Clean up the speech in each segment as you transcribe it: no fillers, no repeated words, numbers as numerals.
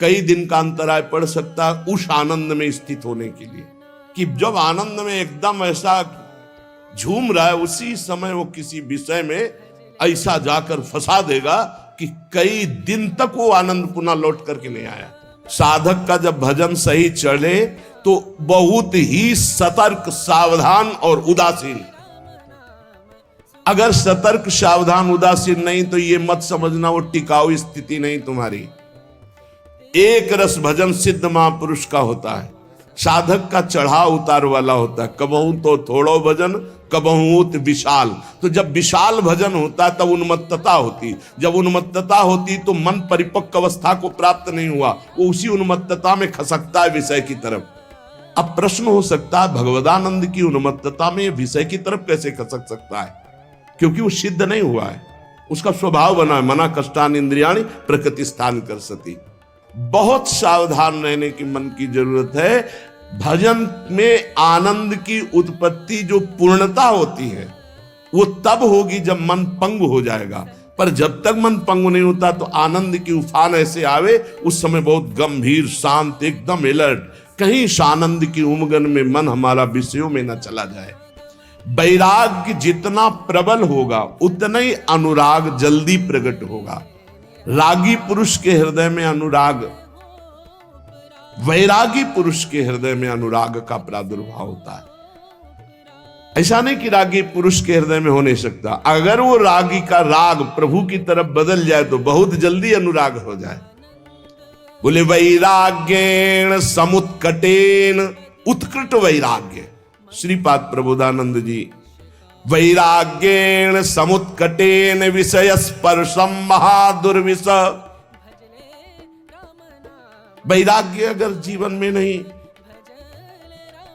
कई दिन का अंतराय पड़ सकता है उस आनंद में स्थित होने के लिए, कि जब आनंद में एकदम ऐसा झूम रहा है उसी समय वो किसी विषय में ऐसा जाकर फंसा देगा कि कई दिन तक वो आनंद पुनः लौट करके नहीं आया। साधक का जब भजन सही चले तो बहुत ही सतर्क, सावधान और उदासीन। अगर सतर्क, सावधान, उदासीन नहीं तो ये मत समझना वो टिकाऊ स्थिति नहीं तुम्हारी। एक रस भजन सिद्ध महापुरुष का होता है, साधक का चढ़ाव उतार वाला होता है। कबहू तो थोड़ो भजन, कबहू विशाल। तो जब विशाल भजन होता है तब उन्मत्तता होती, जब उन्मत्तता होती तो मन परिपक्व अवस्था को प्राप्त नहीं हुआ, वो उसी उन्मत्तता में खसकता है विषय की तरफ। अब प्रश्न हो सकता है भगवदानंद की उन्मत्तता में विषय की तरफ कैसे खसक सकता है? क्योंकि वो सिद्ध नहीं हुआ है, उसका स्वभाव बना है, मना कष्टान इंद्रियाणि प्रकृति स्थान कर सती। बहुत सावधान रहने की मन की जरूरत है। भजन में आनंद की उत्पत्ति जो पूर्णता होती है वो तब होगी जब मन पंगु हो जाएगा, पर जब तक मन पंगु नहीं होता तो आनंद की उफान ऐसे आवे, उस समय बहुत गंभीर, शांत, एकदम अलर्ट, कहीं आनंद की उमगन में मन हमारा विषयों में न चला जाए। वैराग्य जितना प्रबल होगा उतना ही अनुराग जल्दी प्रकट होगा। रागी पुरुष के हृदय में अनुराग, वैरागी पुरुष के हृदय में अनुराग का प्रादुर्भाव होता है। ऐसा नहीं कि रागी पुरुष के हृदय में हो नहीं सकता, अगर वो रागी का राग प्रभु की तरफ बदल जाए तो बहुत जल्दी अनुराग हो जाए। बोले वैराग्येण समुत्कटेन, उत्कृट वैराग्य। श्रीपाद प्रबोधानंद जी, वैराग्येण समुत्कटेन विषय स्पर्शम महादुर्विष। वैराग्य अगर जीवन में नहीं,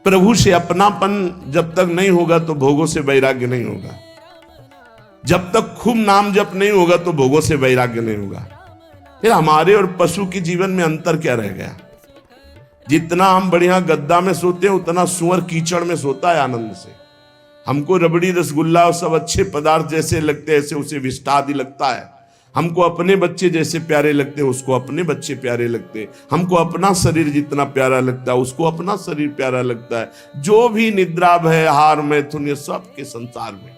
प्रभु से अपनापन जब तक नहीं होगा तो भोगों से वैराग्य नहीं होगा। जब तक खूब नाम जप नहीं होगा तो भोगों से वैराग्य नहीं होगा। फिर हमारे और पशु के जीवन में अंतर क्या रह गया? जितना हम बढ़िया गद्दा में सोते हैं उतना सुअर कीचड़ में सोता है आनंद से। हमको रबड़ी, रसगुल्ला और सब अच्छे पदार्थ जैसे लगते हैं ऐसे उसे विष्टा आदि लगता है। हमको अपने बच्चे जैसे प्यारे लगते हैं उसको अपने बच्चे प्यारे लगते हैं। हमको अपना शरीर जितना प्यारा लगता है उसको अपना शरीर प्यारा लगता है। जो भी निद्रा, भय, हार, मैथुन, ये सब के संसार में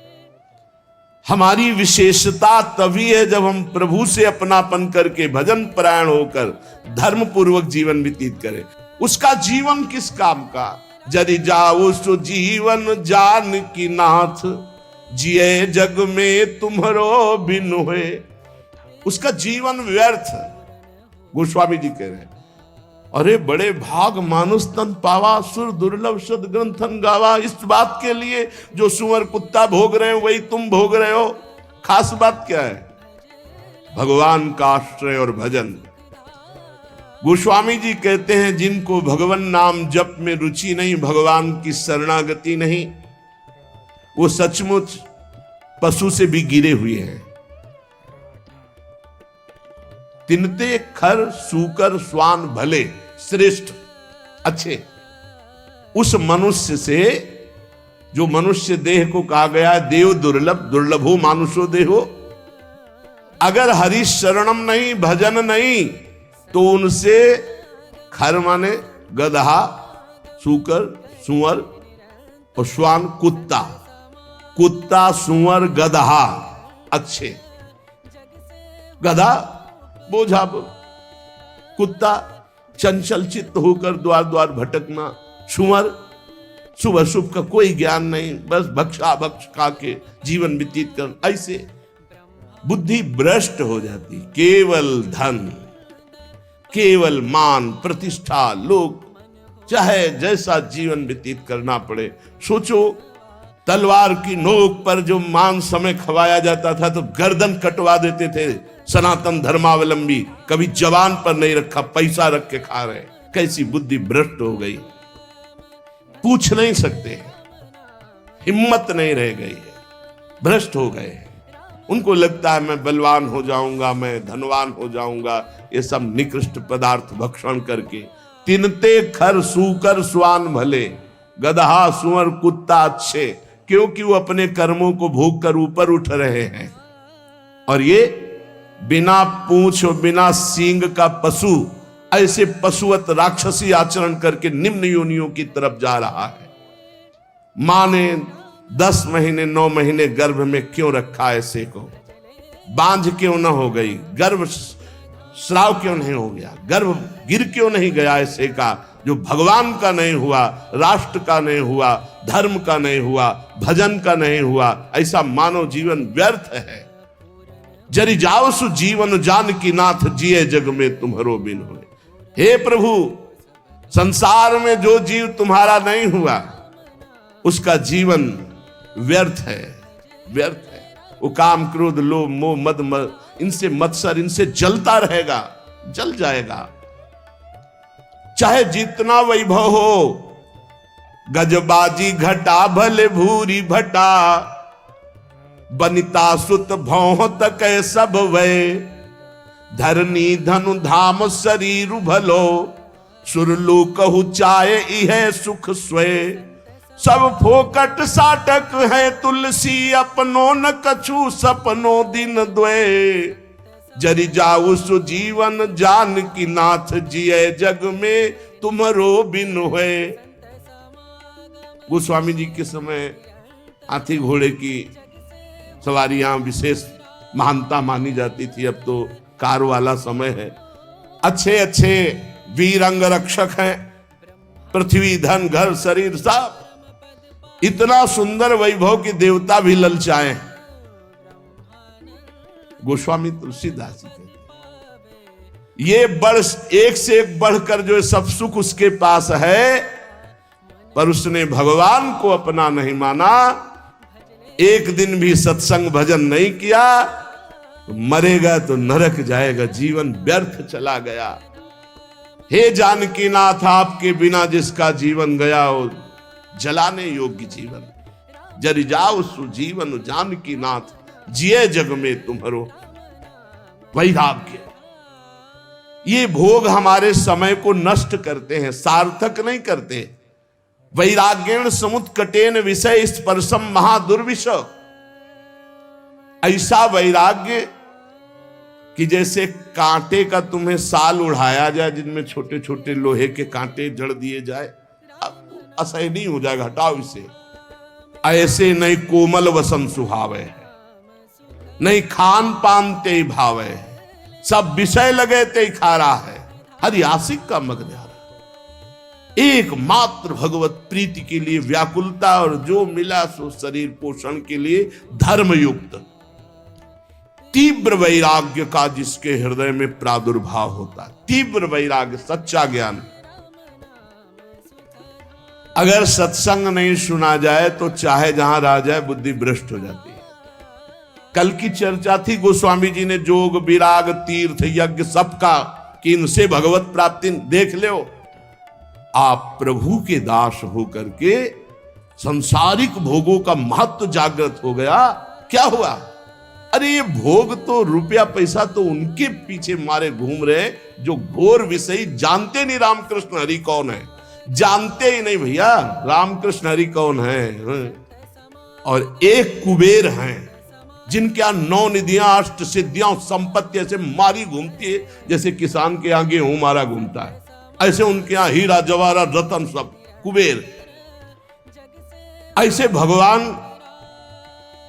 हमारी विशेषता तभी है जब हम प्रभु से अपनापन करके भजन परायण होकर धर्म पूर्वक जीवन व्यतीत करें। उसका जीवन किस काम का? यदि जाओ सो जीवन जान की नाथ, जिए जग में तुम्हारो बिन हुए। उसका जीवन व्यर्थ। गोस्वामी जी कह रहे हैं, अरे बड़े भाग मानुष तन पावा, सुर दुर्लभ सद ग्रंथन गावा। इस बात के लिए जो सुअर कुत्ता भोग रहे हो वही तुम भोग रहे हो। खास बात क्या है? भगवान का आश्रय और भजन। गोस्वामी जी कहते हैं, जिनको भगवान नाम जप में रुचि नहीं, भगवान की शरणागति नहीं, वो सचमुच पशु से भी गिरे हुए हैं। तिनते खर सूकर स्वान भले, श्रेष्ठ, अच्छे। उस मनुष्य से, जो मनुष्य देह को कहा गया है देव दुर्लभ, दुर्लभो मानुषो देहो, अगर हरि शरणम नहीं, भजन नहीं, तो उनसे खर माने गधा, सूकर, सुअर, और श्वान कुत्ता। कुत्ता, सुअर, गधा अच्छे। गधा बोझा, कुत्ता चंचल चित्त होकर द्वार द्वार भटकना, सुअर शुभ अशुभ का कोई ज्ञान नहीं, बस भक्षा भक्ष खा के जीवन व्यतीत कर। ऐसे बुद्धि भ्रष्ट हो जाती। केवल धन, केवल मान, प्रतिष्ठा, लोग, चाहे जैसा जीवन व्यतीत करना पड़े। सोचो, तलवार की नोक पर जो मान समय खवाया जाता था तो गर्दन कटवा देते थे सनातन धर्मावलंबी। कभी जवान पर नहीं रखा, पैसा रख के खा रहे। कैसी बुद्धि भ्रष्ट हो गई, पूछ नहीं सकते, हिम्मत नहीं रह गई है, भ्रष्ट हो गए। उनको लगता है मैं बलवान हो जाऊंगा, मैं धनवान हो जाऊंगा, ये सब निकृष्ट पदार्थ भक्षण करके। तिनते खर सूकर स्वान भले, गधा, सुअर, कुत्ता अच्छे, क्योंकि वो अपने कर्मों को भोग कर ऊपर उठ रहे हैं। और ये बिना पूंछ और बिना सींग का पशु ऐसे पशुवत राक्षसी आचरण करके निम्न योनियों की तरफ जा रहा है। मां ने 10 महीने 9 महीने गर्भ में क्यों रखा ऐसे को? बांझ क्यों न हो गई? गर्भ श्राव क्यों नहीं हो गया? गर्भ गिर क्यों नहीं गया ऐसे का? जो भगवान का नहीं हुआ, राष्ट्र का नहीं हुआ, धर्म का नहीं हुआ, भजन का नहीं हुआ, ऐसा मानव जीवन व्यर्थ है। जरि जाओ सु जीवन जानकी नाथ, जिए जग में तुम्हारो बिन होए। हे प्रभु, संसार में जो जीव तुम्हारा नहीं हुआ उसका जीवन व्यर्थ है, व्यर्थ है। वो काम क्रोध लोभ मोह मद इनसे मत्सर, इनसे जलता रहेगा, जल जाएगा। चाहे जितना वैभव हो, गजबाजी घटा भले भूरी भटा, बनिता सुत भौह तक सब वै। धरनी धनु धाम शरीर भलो, सुरलू कहु चाहे इह सुख स्वय। सब फोकट साटक है तुलसी, अपनो न कछु सपनो दिन द्वे। जरि जाऊ सु जीवन जानकी नाथ, जिए जग में तुम्हारो बिन होए। गोस्वामी जी के समय हाथी घोड़े की सवारियां विशेष महानता मानी जाती थी। अब तो कार वाला समय है। अच्छे अच्छे वीर अंग रक्षक हैं, पृथ्वी धन घर शरीर सब इतना सुंदर वैभव की देवता भी ललचाए। गोस्वामी तुलसीदास जी कहते ये बढ़ एक से एक बढ़कर जो सब सुख उसके पास है, पर उसने भगवान को अपना नहीं माना, एक दिन भी सत्संग भजन नहीं किया, तो मरेगा तो नरक जाएगा, जीवन व्यर्थ चला गया। हे जानकी नाथ, आपके बिना जिसका जीवन गया वो जलाने योग्य जीवन। जरि जाओ सु जीवन जानकी नाथ, जिए जग में तुम्हारो। वैराग्य, ये भोग हमारे समय को नष्ट करते हैं, सार्थक नहीं करते। वैराग्येण समुत्कटेन विषय स्पर्शम महादुर्विष। ऐसा वैराग्य कि जैसे कांटे का तुम्हें साल उड़ाया जाए, जिनमें छोटे छोटे लोहे के कांटे जड़ दिए जाए, असह्य नहीं हो जाएगा, हटाओ इसे। ऐसे नहीं कोमल वसन सुहावे है, नहीं खान पान ते भावे, सब विषय लगे ते खा रहा है, हरि आशिक का मग्न है। एकमात्र भगवत प्रीति के लिए व्याकुलता, और जो मिला सो शरीर पोषण के लिए धर्म युक्त तीव्र वैराग्य का जिसके हृदय में प्रादुर्भाव होता है। तीव्र वैराग्य, सच्चा ज्ञान। अगर सत्संग नहीं सुना जाए तो चाहे जहां रह जाए बुद्धि भ्रष्ट हो जाती है। कल की चर्चा थी, गोस्वामी जी ने जोग विराग तीर्थ यज्ञ सबका, कि इनसे भगवत प्राप्ति देख लो। आप प्रभु के दास होकर के संसारिक भोगों का महत्व जागृत हो गया। क्या हुआ? अरे ये भोग तो, रुपया पैसा तो उनके पीछे मारे घूम रहे जो घोर विषयी, जानते नहीं रामकृष्ण हरि कौन है, जानते ही नहीं भैया रामकृष्ण हरि कौन है। और एक कुबेर हैं जिनके यहां 9 निधियां, 8 सिद्धियां, संपत्ति ऐसे मारी घूमती है जैसे किसान के यहां गेहूं मारा घूमता है, ऐसे उनके यहां हीरा जवाहरात रतन सब कुबेर। ऐसे भगवान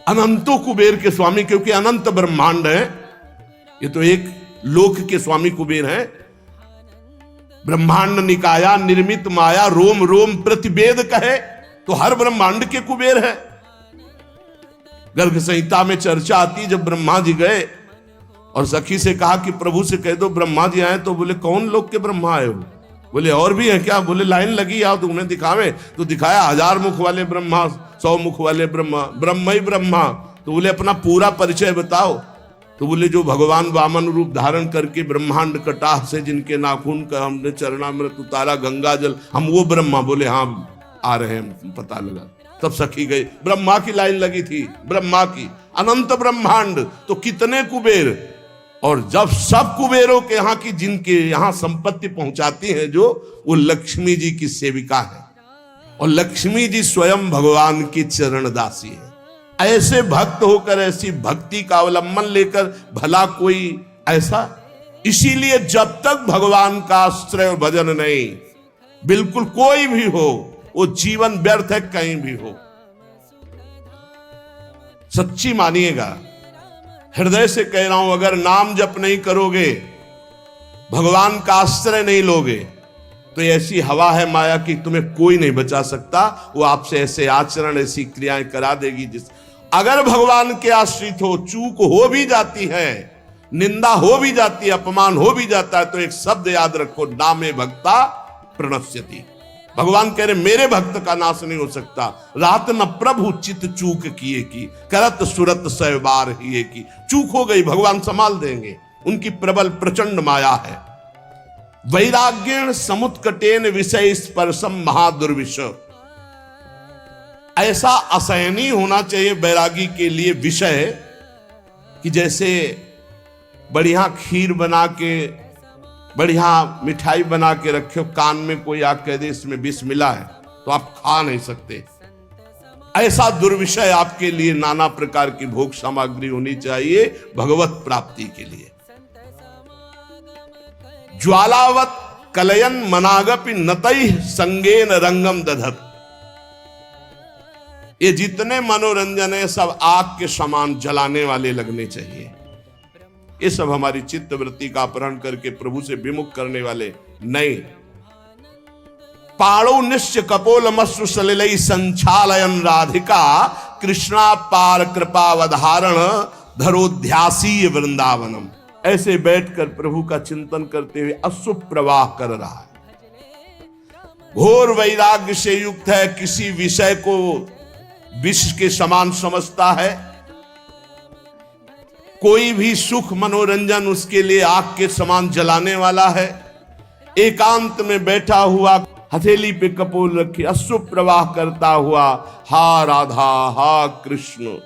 अनंतो कुबेर के स्वामी, क्योंकि अनंत ब्रह्मांड है, ये तो एक लोक के स्वामी कुबेर हैं। ब्रह्मांड निकाया निर्मित माया, रोम रोम प्रतिवेद कहे, तो हर ब्रह्मांड के कुबेर है। गर्ग संहिता में चर्चा आती, जब ब्रह्मा जी गए और सखी से कहा कि प्रभु से कह दो ब्रह्मा जी आए, तो बोले कौन लोग के ब्रह्मा आए हो? बोले और भी है क्या? बोले लाइन लगी, आओ तो उन्हें दिखावे। तो दिखाया 1000 मुख वाले ब्रह्मा, 100 मुख वाले ब्रह्मा, ब्रह्म ही ब्रह्मा। तो बोले अपना पूरा परिचय बताओ। तो बोले जो भगवान वामन रूप धारण करके ब्रह्मांड कटाह से जिनके नाखून का हमने चरणामृत उतारा, गंगा जल, हम वो ब्रह्मा। बोले हाँ आ रहे हैं, पता लगा। तब सखी गई, ब्रह्मा की लाइन लगी थी, ब्रह्मा की। अनंत ब्रह्मांड तो कितने कुबेर। और जब सब कुबेरों के यहाँ की, जिनके यहाँ संपत्ति पहुंचाती है जो, वो लक्ष्मी जी की सेविका है, और लक्ष्मी जी स्वयं भगवान की चरण दासी है। ऐसे भक्त होकर, ऐसी भक्ति का अवलंबन लेकर भला कोई ऐसा इसीलिए जब तक भगवान का आश्रय और भजन नहीं, बिल्कुल कोई भी हो, वो जीवन व्यर्थ है कहीं भी हो। सच्ची मानिएगा, हृदय से कह रहा हूं, अगर नाम जप नहीं करोगे, भगवान का आश्रय नहीं लोगे, तो ऐसी हवा है माया की तुम्हें कोई नहीं बचा सकता। वो आपसे ऐसे आचरण, ऐसी क्रियाएं करा देगी जिस, अगर भगवान के आश्रित हो, चूक हो भी जाती है, निंदा हो भी जाती है, अपमान हो भी जाता है, तो एक शब्द याद रखो, नामे भक्ता प्रणश्यति। भगवान कह रहे मेरे भक्त का नाश नहीं हो सकता। रात न प्रभु चित चूक किए की, करत सुरत सै बार हिए की। चूक हो गई, भगवान संभाल देंगे, उनकी प्रबल प्रचंड माया है। वैराग्येण समुत्कटेन विषय स्पर्शम महादुर्विष। ऐसा असहनीय होना चाहिए बैरागी के लिए विषय, कि जैसे बढ़िया खीर बना के, बढ़िया मिठाई बना के रखे, कान में कोई आके कह दे इसमें विष मिला है, तो आप खा नहीं सकते। ऐसा दुर्विषय आपके लिए नाना प्रकार की भोग सामग्री होनी चाहिए भगवत प्राप्ति के लिए। ज्वालावत कलयन मनागपि नतैः संगेन रंगम दधत। ये जितने मनोरंजन है सब आग के समान जलाने वाले लगने चाहिए। ये सब हमारी चित्त वृत्ति का अपहरण करके प्रभु से विमुख करने वाले नहीं। पाणो निश्च कपोल मश्रु सलिलै संचालयन राधिका, कृष्णा पार कृपावधारण धरोध्यासी वृंदावनम। ऐसे बैठकर प्रभु का चिंतन करते हुए अशुभ प्रवाह कर रहा है, घोर वैराग्य से युक्त है, किसी विषय को विष के समान समझता है, कोई भी सुख मनोरंजन उसके लिए आग के समान जलाने वाला है। एकांत में बैठा हुआ, हथेली पे कपोल रखी, अशुभ प्रवाह करता हुआ हा राधा हा कृष्ण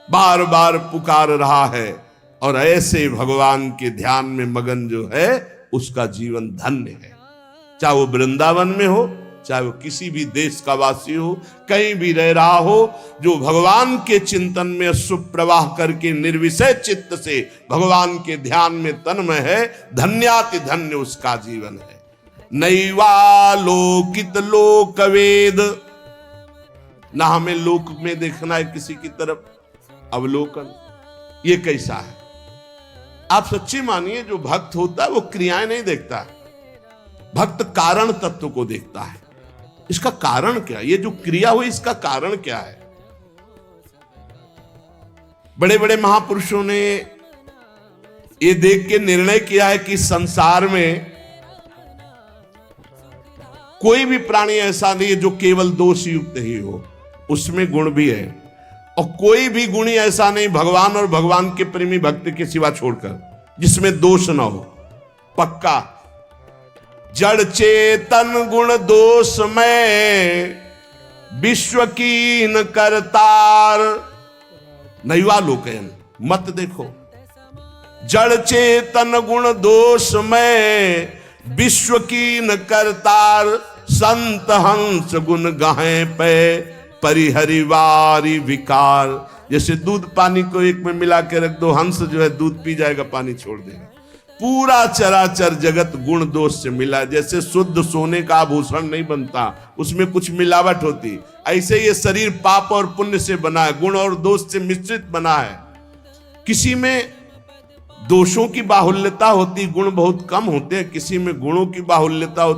बार बार पुकार रहा है, और ऐसे भगवान के ध्यान में मगन जो है उसका जीवन धन्य है। चाहे वो वृंदावन में हो, चाहे वो किसी भी देश का वासी हो, कहीं भी रह रहा हो, जो भगवान के चिंतन में शुभ प्रवाह करके निर्विषय चित्त से भगवान के ध्यान में तन्मय है, धन्याति धन्य उसका जीवन है। नैवालोकित लोकवेद, ना हमें लोक में देखना है किसी की तरफ, अवलोकन ये कैसा है। आप सच्ची मानिए, जो भक्त होता है वो क्रियाएं नहीं देखता है, भक्त कारण तत्व को देखता है। इसका कारण क्या, ये जो क्रिया हुई इसका कारण क्या है। बड़े बड़े महापुरुषों ने ये देख के निर्णय किया है कि संसार में कोई भी प्राणी ऐसा नहीं है जो केवल दोष युक्त ही हो, उसमें गुण भी है, और कोई भी गुणी ऐसा नहीं भगवान और भगवान के प्रेमी भक्त के सिवा छोड़कर जिसमें दोष ना हो। पक्का जड़ चेतन गुण दोष में विश्व कीन करतार, नैवा लोकयन। मत देखो, जड़ चेतन गुण दोष में विश्व कीन करतार, संत हंस गुण गाहे पे परिहरिवारी विकार। जैसे दूध पानी को एक में मिला के रख दो, हंस जो है दूध पी जाएगा, पानी छोड़ देगा। पूरा चराचर जगत गुण दोष से मिला। जैसे शुद्ध सोने का आभूषण नहीं बनता, उसमें कुछ मिलावट होती, ऐसे ये शरीर पाप और पुण्य से बना है, गुण और दोष से मिश्रित बना है। किसी में दोषों की बाहुल्यता होती, गुण बहुत कम होते हैं, किसी में गुणों की बाहुल्यता होती।